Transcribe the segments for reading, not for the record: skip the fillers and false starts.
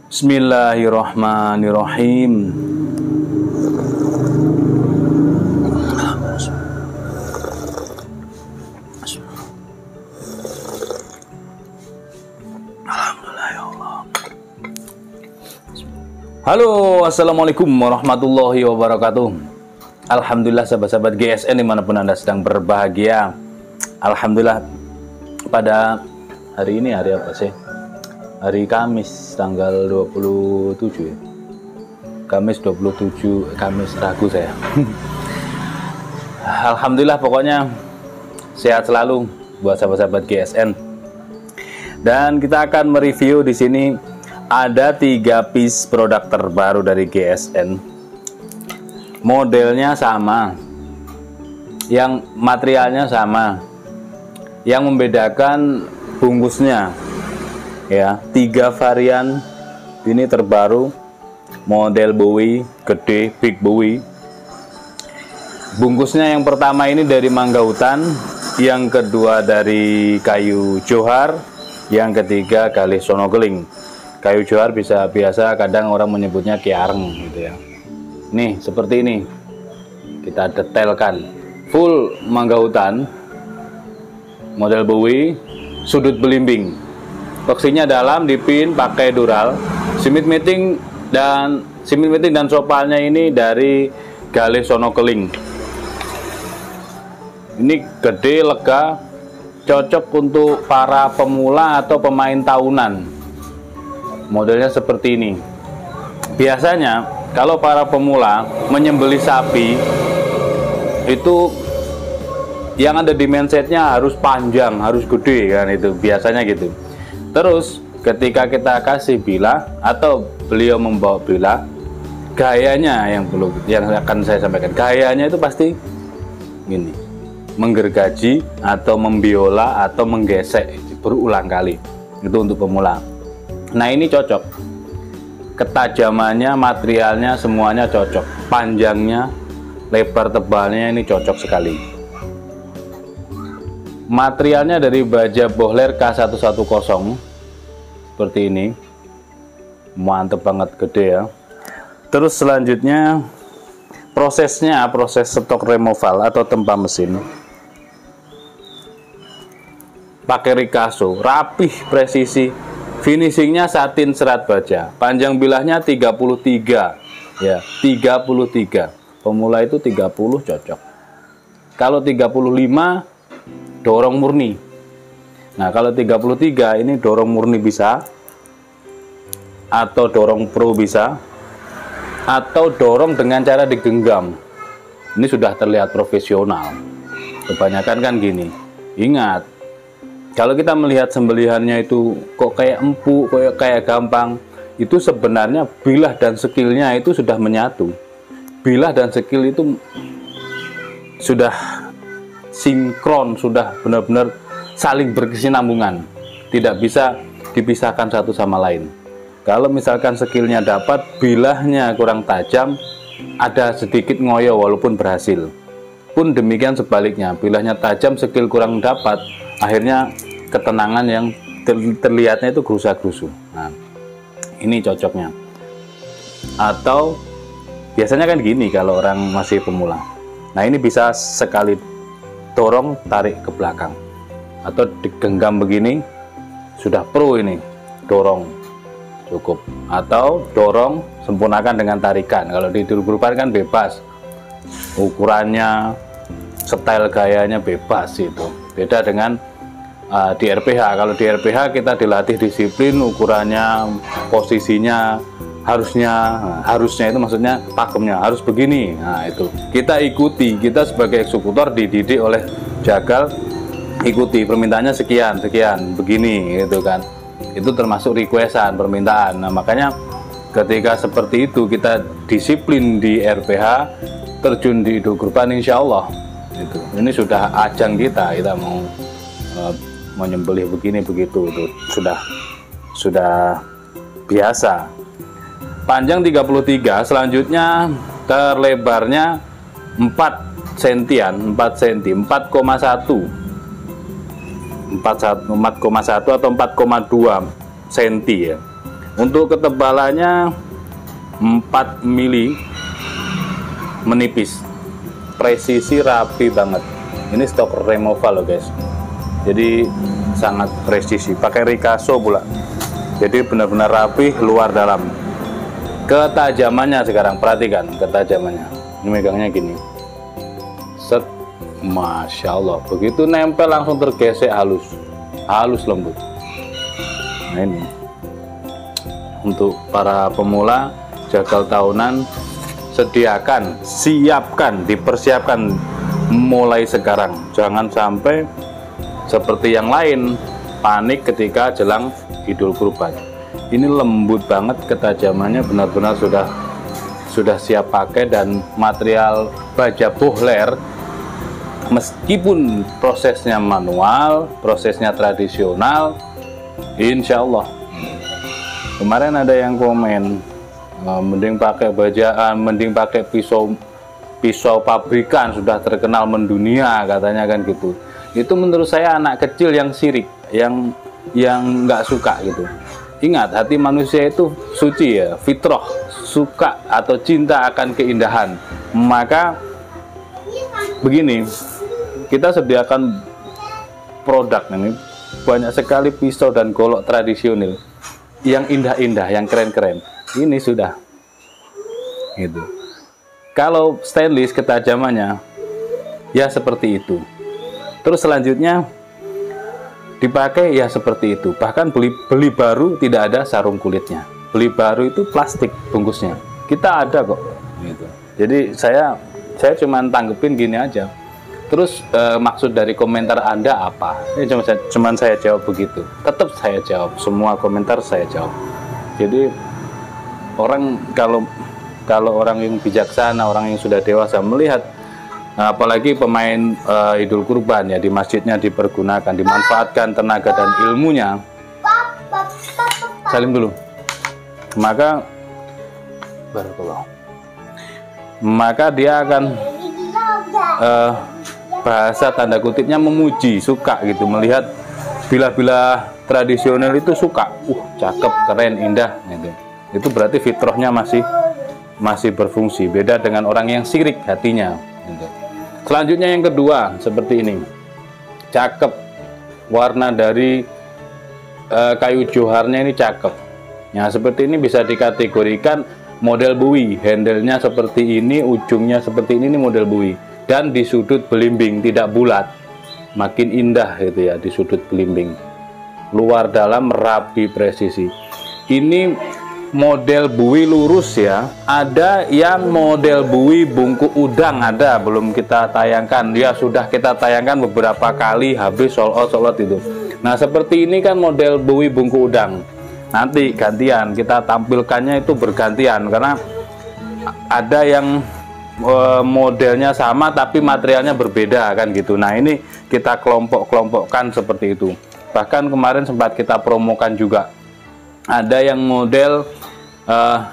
Bismillahirrahmanirrahim. Alhamdulillah ya Allah. Halo, assalamualaikum warahmatullahi wabarakatuh. Alhamdulillah sahabat-sahabat GSN dimanapun Anda sedang berbahagia. Alhamdulillah pada hari ini hari apa sih? Hari Kamis tanggal 27 ya. Kamis 27, Kamis ragu saya. Alhamdulillah pokoknya sehat selalu buat sahabat-sahabat GSN. Dan kita akan mereview di sini ada 3 piece produk terbaru dari GSN. Modelnya sama, yang materialnya sama, yang membedakan bungkusnya ya. 3 varian ini terbaru, model Bowie gede, Big Bowie. Bungkusnya yang pertama ini dari mangga hutan, yang kedua dari kayu johar, yang ketiga galih sonokeling. Kayu johar biasa kadang orang menyebutnya kiareng gitu ya. Nih seperti ini, kita detailkan. Full mangga hutan, model Bowie, sudut belimbing. Toksinya dalam, dipin pakai dural. Simit meeting dan sopalnya ini dari galih sonokeling. Ini gede, lega, cocok untuk para pemula atau pemain tahunan. Modelnya seperti ini. Biasanya kalau para pemula menyembelih sapi itu yang ada di mindsetnya harus panjang, harus gede kan, itu biasanya gitu. Terus ketika kita kasih bilah atau beliau membawa bilah, gayanya yang akan saya sampaikan, gayanya itu pasti gini, menggergaji atau membiola atau menggesek berulang kali. Itu untuk pemula. Nah ini cocok, ketajamannya, materialnya semuanya cocok, panjangnya, lebar tebalnya ini cocok sekali. Materialnya dari baja Bohler K110 seperti ini, mantep banget, gede ya. Terus selanjutnya prosesnya, proses stok removal atau tempa mesin pakai Ricasso, rapih, presisi. Finishingnya satin serat baja. Panjang bilahnya 33 ya, 33. Pemula itu 30 cocok. Kalau 35 dorong murni. Nah, kalau 33 ini dorong murni bisa, atau dorong pro bisa, atau dorong dengan cara digenggam. Ini sudah terlihat profesional. Kebanyakan kan gini. Ingat, kalau kita melihat sembelihannya itu kok kayak empuk, kayak gampang, itu sebenarnya bilah dan skillnya itu sudah menyatu. Bilah dan skill itu sudah sinkron, sudah benar-benar saling berkesinambungan, tidak bisa dipisahkan satu sama lain. Kalau misalkan skillnya dapat, bilahnya kurang tajam, ada sedikit ngoyo walaupun berhasil. Pun demikian sebaliknya, bilahnya tajam, skill kurang dapat, akhirnya ketenangan yang terlihatnya itu gerusa-gerusu. Nah, ini cocoknya. Atau biasanya kan gini kalau orang masih pemula. Nah, ini bisa sekali dorong, tarik ke belakang, atau digenggam begini, sudah pro ini, dorong cukup. Atau dorong, sempurnakan dengan tarikan. Kalau di grupan kan bebas, ukurannya, style gayanya bebas itu. Beda dengan di RPH. Kalau di RPH kita dilatih disiplin, ukurannya, posisinya, harusnya itu maksudnya pakemnya harus begini. Nah itu kita ikuti, kita sebagai eksekutor dididik oleh jagal, ikuti permintaannya sekian begini gitu kan. Itu termasuk requestan, permintaan. Nah makanya ketika seperti itu kita disiplin di RPH, terjun di grupan, insya Allah itu ini sudah ajang kita mau menyembelih begini begitu, itu sudah biasa. Panjang 33, selanjutnya terlebarnya 4 sentian, 4 cm, 4,1 atau 4,2 cm ya. Untuk ketebalannya 4 mili, menipis, presisi rapi banget. Ini stok removal loh guys, jadi sangat presisi, pakai Ricasso pula, jadi benar-benar rapi luar dalam. Ketajamannya sekarang perhatikan ketajamannya, ini megangnya gini, set, Masya Allah, begitu nempel langsung tergesek halus lembut. Nah ini untuk para pemula jagal tahunan, sediakan, siapkan, dipersiapkan mulai sekarang. Jangan sampai seperti yang lain panik ketika jelang Idul Kurban. Ini lembut banget ketajamannya, benar-benar sudah siap pakai. Dan material baja bohler, meskipun prosesnya manual, prosesnya tradisional, insya Allah. Kemarin ada yang komen, mending pakai bajaan, mending pakai pisau pabrikan, sudah terkenal mendunia katanya kan gitu. Itu menurut saya anak kecil yang sirik, yang nggak suka gitu. Ingat, hati manusia itu suci ya, fitrah, suka atau cinta akan keindahan. Maka begini, kita sediakan produk ini, banyak sekali pisau dan golok tradisional yang indah-indah, yang keren-keren. Ini sudah gitu. Kalau stainless ketajamannya ya seperti itu. Terus selanjutnya dipakai ya seperti itu. Bahkan beli baru tidak ada sarung kulitnya. Beli baru itu plastik bungkusnya. Kita ada kok gitu. Jadi saya cuma tanggepin gini aja. Terus maksud dari komentar Anda apa? Ini cuma saya jawab begitu. Tetap saya jawab, semua komentar saya jawab. Jadi orang kalau orang yang bijaksana, orang yang sudah dewasa melihat, apalagi pemain Idul Kurban ya, di masjidnya dipergunakan, dimanfaatkan tenaga dan ilmunya, salim dulu, maka dia akan bahasa tanda kutipnya memuji, suka gitu, melihat bila-bila tradisional itu suka, cakep, keren, indah gitu. Itu berarti fitrahnya masih berfungsi, beda dengan orang yang sirik hatinya gitu. Selanjutnya yang kedua seperti ini, cakep, warna dari kayu joharnya ini cakep. Nah seperti ini bisa dikategorikan model buwi, handle-nya seperti ini, ujungnya seperti ini model buwi, dan di sudut belimbing, tidak bulat, makin indah gitu ya di sudut belimbing, luar dalam rapi presisi. Ini model buwi lurus ya, ada yang model buwi bungku udang, ada, belum kita tayangkan ya, sudah kita tayangkan beberapa kali, habis sold out itu. Nah seperti ini kan model buwi bungku udang, nanti gantian kita tampilkannya itu bergantian, karena ada yang modelnya sama tapi materialnya berbeda kan gitu. Nah ini kita kelompok-kelompokkan seperti itu. Bahkan kemarin sempat kita promokan juga, ada yang model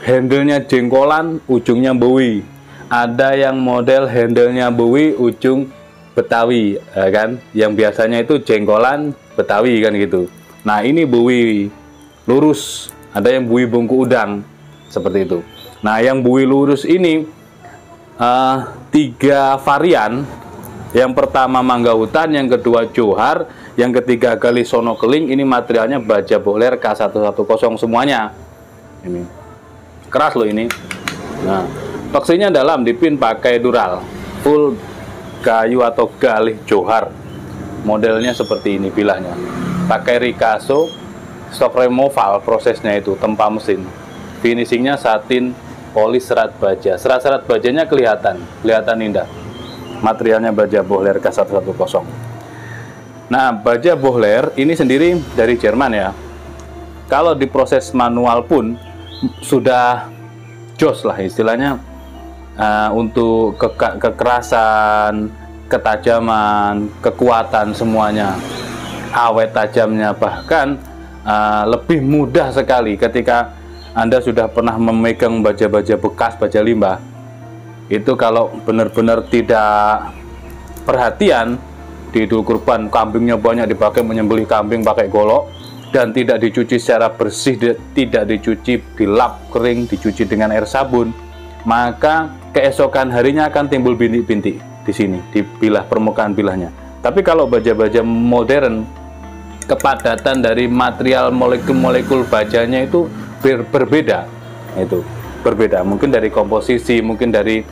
handle-nya jengkolan, ujungnya buwi. Ada yang model handle-nya buwi, ujung Betawi, kan? Yang biasanya itu jengkolan Betawi kan gitu. Nah ini buwi lurus, ada yang buwi bungku udang seperti itu. Nah yang buwi lurus ini 3 varian. Yang pertama mangga hutan, yang kedua johar, yang ketiga gali sono keling. Ini materialnya baja bohler K110 semuanya. Ini keras loh ini. Nah, toksinya dalam, dipin pakai dural, full kayu atau galih johar. Modelnya seperti ini bilahnya. Pakai Ricasso, stok removal prosesnya itu, tempa mesin. Finishingnya satin polis serat baja. Serat-serat bajanya kelihatan indah. Materialnya baja bohler K110. Nah, baja bohler ini sendiri dari Jerman ya. Kalau diproses manual pun sudah jos lah istilahnya, untuk kekerasan, ketajaman, kekuatan semuanya, awet tajamnya, bahkan lebih mudah sekali ketika Anda sudah pernah memegang baja-baja bekas, baja limbah. Itu kalau benar-benar tidak perhatian di Idul Kurban, kambingnya banyak dipakai, menyembelih kambing pakai golok, dan tidak dicuci secara bersih, tidak dicuci, dilap kering, dicuci dengan air sabun, maka keesokan harinya akan timbul bintik-bintik di sini, di bilah, permukaan bilahnya. Tapi kalau baja-baja modern, kepadatan dari material molekul-molekul bajanya itu berbeda. Itu berbeda, mungkin dari komposisi, mungkin dari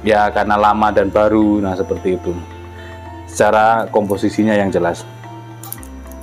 ya karena lama dan baru. Nah, seperti itu secara komposisinya yang jelas.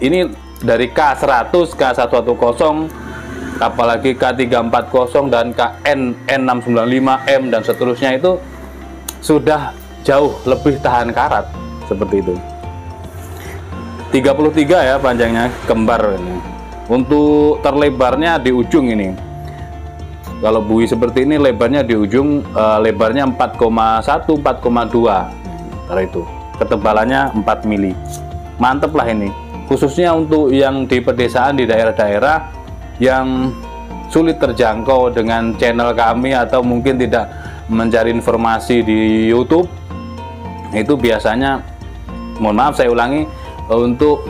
Ini dari K100, K110, apalagi K340 dan KN695M dan seterusnya, itu sudah jauh lebih tahan karat seperti itu. 33 ya panjangnya, kembar ini. Untuk terlebarnya di ujung ini, kalau bui seperti ini lebarnya di ujung, lebarnya 4,1, 4,2 itu, ketebalannya 4 mili. Mantep lah ini, khususnya untuk yang di pedesaan, di daerah-daerah yang sulit terjangkau dengan channel kami, atau mungkin tidak mencari informasi di YouTube. Itu biasanya, mohon maaf saya ulangi, untuk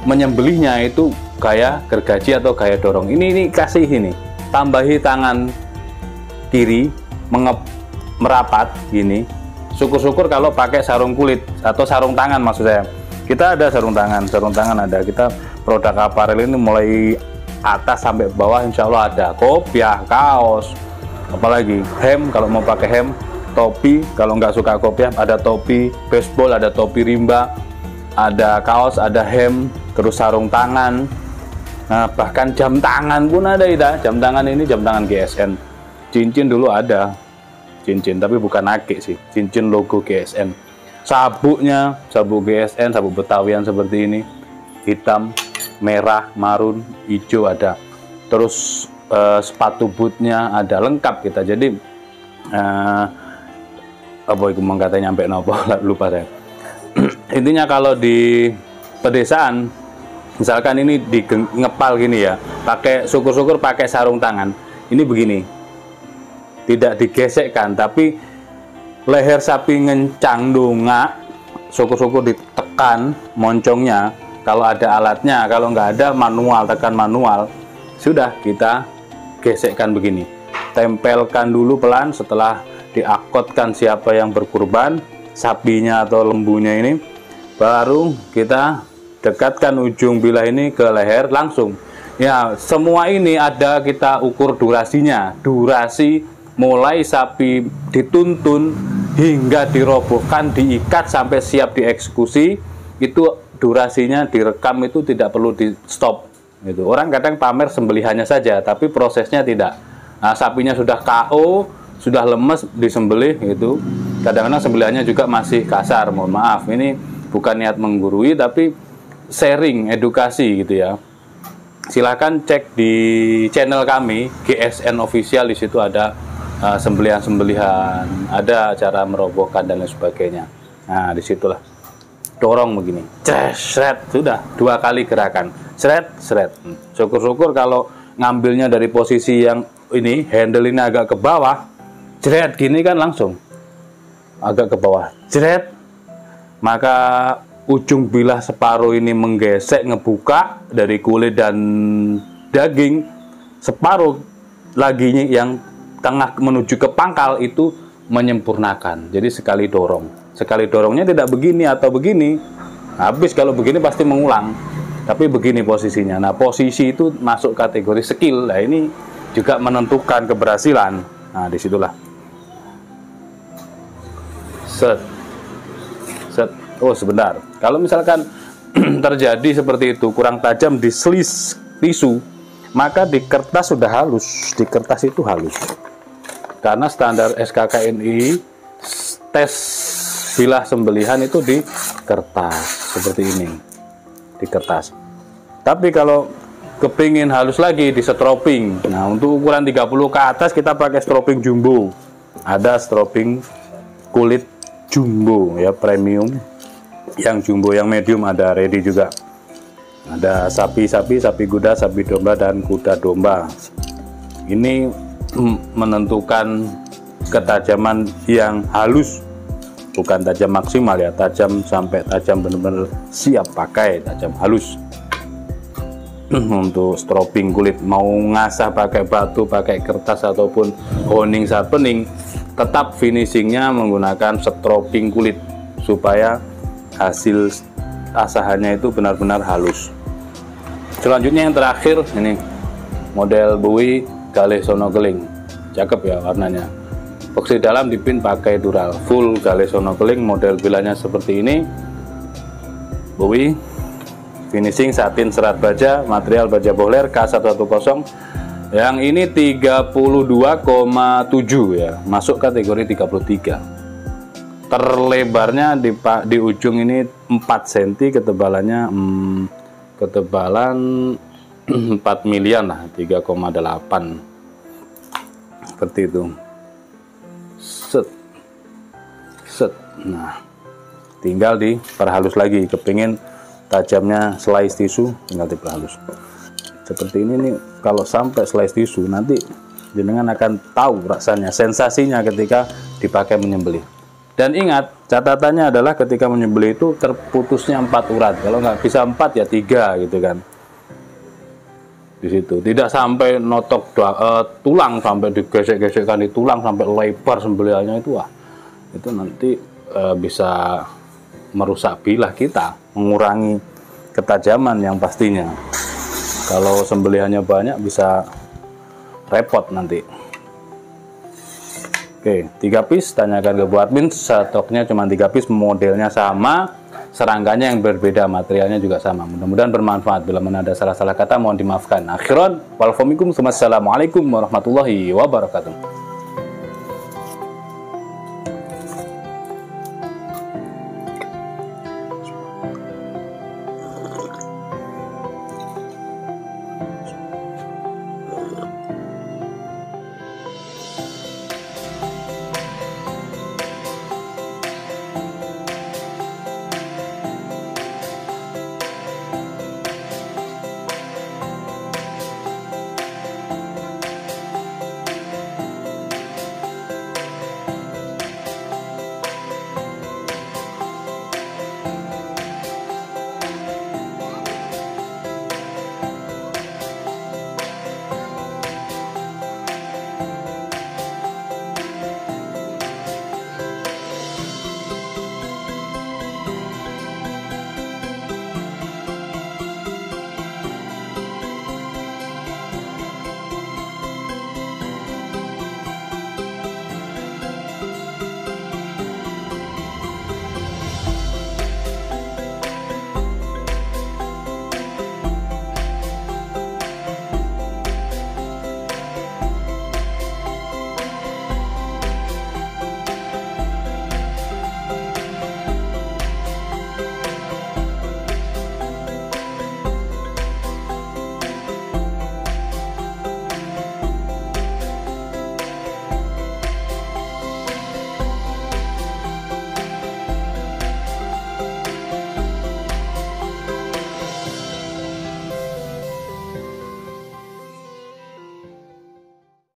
menyembelihnya itu gaya gergaji atau gaya dorong. Ini kasih ini, tambahi tangan kiri merapat gini. Syukur-syukur kalau pakai sarung kulit atau sarung tangan, maksud saya. Kita ada sarung tangan ada. Kita produk aparel ini mulai atas sampai bawah insya Allah ada. Kopiah, kaos, apalagi hem kalau mau pakai hem, topi kalau nggak suka kopiah ada topi baseball, ada topi rimba, ada kaos, ada hem, terus sarung tangan. Nah, bahkan jam tangan pun ada kita. Jam tangan ini jam tangan GSN. Cincin dulu ada, cincin tapi bukan akik sih, cincin logo GSN. Sabuknya sabuk GSN, sabuk Betawian seperti ini, hitam, merah, marun, hijau ada. Terus sepatu bootnya ada, lengkap kita. Jadi apa itu mengkatanya sampai nopo lupa saya. Intinya kalau di pedesaan, misalkan ini ngepal gini ya, pakai syukur-syukur pakai sarung tangan. Ini begini, tidak digesekkan, tapi leher sapi ngencang dongak, syukur-syukur ditekan moncongnya. Kalau ada alatnya, kalau nggak ada manual, tekan manual. Sudah kita gesekkan begini, tempelkan dulu pelan. Setelah diakotkan siapa yang berkurban, sapinya atau lembunya ini, baru kita dekatkan ujung bilah ini ke leher langsung. Ya, semua ini ada kita ukur durasinya. Durasi mulai sapi dituntun hingga dirobohkan, diikat sampai siap dieksekusi, itu durasinya direkam, itu tidak perlu di stop. Gitu. Orang kadang pamer sembelihannya saja, tapi prosesnya tidak. Nah, sapinya sudah KO, sudah lemes, disembelih gitu. Kadang-kadang sembelihannya juga masih kasar, mohon maaf. Ini bukan niat menggurui, tapi sharing, edukasi gitu ya. Silahkan cek di channel kami GSN Official, di situ ada sembelihan-sembelihan, ada cara merobohkan dan lain sebagainya. Nah, disitulah dorong begini, seret, sudah 2 kali gerakan, seret. Syukur-syukur kalau ngambilnya dari posisi yang ini, handle ini agak ke bawah, jeret gini kan langsung agak ke bawah, jeret, maka ujung bilah separuh ini menggesek, ngebuka dari kulit dan daging, separuh laginya yang tengah menuju ke pangkal itu menyempurnakan. Jadi sekali dorongnya tidak begini atau begini, habis. Kalau begini pasti mengulang, tapi begini posisinya. Nah, posisi itu masuk kategori skill. Nah, ini juga menentukan keberhasilan. Nah, disitulah set. Oh, sebentar, kalau misalkan terjadi seperti itu, kurang tajam di slis tisu, maka di kertas sudah halus. Di kertas itu halus, karena standar SKKNI tes bilah sembelihan itu di kertas seperti ini, di kertas. Tapi kalau kepingin halus lagi, di stroping. Nah, untuk ukuran 30 ke atas kita pakai stroping jumbo. Ada stroping kulit jumbo ya, premium. Yang jumbo, yang medium ada ready juga. Ada sapi-sapi, sapi kuda, sapi domba, dan kuda domba. Ini menentukan ketajaman yang halus, bukan tajam maksimal ya, tajam sampai tajam benar-benar siap pakai, tajam halus. untuk strobing kulit, mau ngasah pakai batu, pakai kertas ataupun honing sharpening, tetap finishingnya menggunakan strobing kulit supaya hasil asahannya itu benar-benar halus. Selanjutnya yang terakhir ini model Bowie Galih Sonokeling, cakep ya warnanya. Box di dalam dipin pakai dural, full Galih Sonokeling, model bilanya seperti ini. Bowie, finishing satin serat baja, material baja bohler K110. Yang ini 32,7 ya, masuk kategori 33. Terlebarnya di ujung ini 4 cm, ketebalan 4 milian lah, 3,8 seperti itu. Set. Nah, tinggal diperhalus lagi. Kepingin tajamnya slice tisu, tinggal diperhalus seperti ini nih. Kalau sampai slice tisu, nanti jenengan akan tahu rasanya, sensasinya ketika dipakai menyembelih. Dan ingat, catatannya adalah ketika menyembelih itu terputusnya 4 urat. Kalau nggak bisa 4 ya 3 gitu kan. Di situ tidak sampai notok tulang, sampai digesek-gesekkan di tulang sampai lebar sembelihannya itu, wah itu nanti bisa merusak bilah kita, mengurangi ketajaman yang pastinya. Kalau sembelihannya banyak bisa repot nanti. Oke, 3 piece, tanyakan ke Bu admin, stoknya cuma 3 piece, modelnya sama, serangkanya yang berbeda, materialnya juga sama. Mudah-mudahan bermanfaat. Bila mana ada salah-salah kata mohon dimaafkan. Akhiran, wassalamualaikum warahmatullahi wabarakatuh.